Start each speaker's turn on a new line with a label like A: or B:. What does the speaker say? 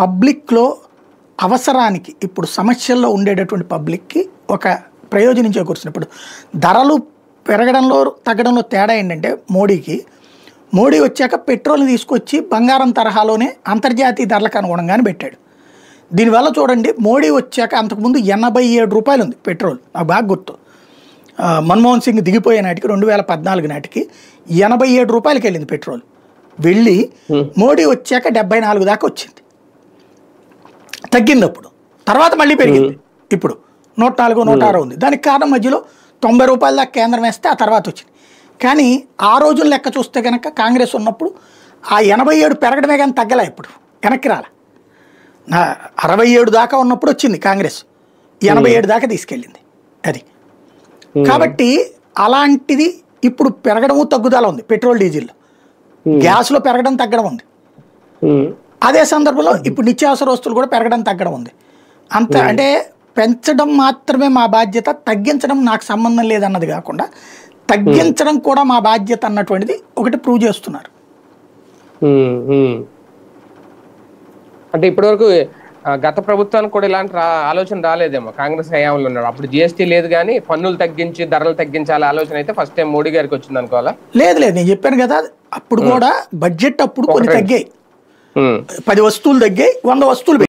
A: పబ్లిక్లో అవసరానికి ఇప్పుడు సమస్యల్లో ఉండేటటువంటి పబ్లిక్కి ఒక ప్రయోజనం చేకూరుస్తుంది. ఇప్పుడు ధరలు పెరగడంలో తగ్గడంలో తేడా ఏంటంటే మోడీ వచ్చాక పెట్రోల్ని తీసుకొచ్చి బంగారం తరహాలోనే అంతర్జాతీయ ధరలకు అనుగుణంగానే పెట్టాడు. దీనివల్ల చూడండి, మోడీ వచ్చాక అంతకుముందు 87 రూపాయలు ఉంది పెట్రోల్, నాకు బాగా గుర్తు. మన్మోహన్ సింగ్ దిగిపోయే నాటికి 2014 నాటికి 87 రూపాయలకి వెళ్ళింది పెట్రోల్. వెళ్ళి మోడీ వచ్చాక 74 దాకా వచ్చింది, తగ్గింది. అప్పుడు తర్వాత మళ్ళీ పెరిగింది, ఇప్పుడు 104, 106 ఉంది. దానికి కారణం మధ్యలో 90 రూపాయల దాకా కేంద్రం వేస్తే ఆ తర్వాత వచ్చింది. కానీ ఆ రోజున లెక్క చూస్తే కనుక కాంగ్రెస్ ఉన్నప్పుడు ఆ 87 పెరగడమే కానీ తగ్గలే, ఇప్పుడు వెనక్కి రాల. 67 దాకా ఉన్నప్పుడు వచ్చింది కాంగ్రెస్, 87 దాకా తీసుకెళ్ళింది అది. కాబట్టి అలాంటిది ఇప్పుడు పెరగడము తగ్గుదల ఉంది పెట్రోల్ డీజిల్లో, గ్యాస్లో పెరగడం తగ్గడం ఉంది. అదే సందర్భంలో ఇప్పుడు నిత్యావసర వస్తువులు కూడా పెరగడం తగ్గడం ఉంది. అంత అంటే పెంచడం మాత్రమే మా బాధ్యత, తగ్గించడం నాకు సంబంధం లేదన్నది కాకుండా తగ్గించడం కూడా మా బాధ్యత అన్నటువంటిది ఒకటి ప్రూవ్ చేస్తున్నారు.
B: అంటే ఇప్పటివరకు గత ప్రభుత్వానికి కూడా ఇలాంటి ఆలోచన రాలేదేమో, కాంగ్రెస్ హయాంలో ఉన్నాడు అప్పుడు జిఎస్టీ లేదు కానీ పన్నులు తగ్గించి ధరలు తగ్గించాలి ఆలోచన అయితే ఫస్ట్ టైం మోడీ గారికి వచ్చింది అనుకోవాలా?
A: లేదు, నేను చెప్పాను కదా, అప్పుడు కూడా బడ్జెట్ అప్పుడు కొన్ని తగ్గాయి, 10 వస్తువులు తగ్గాయి, 100 వస్తువులు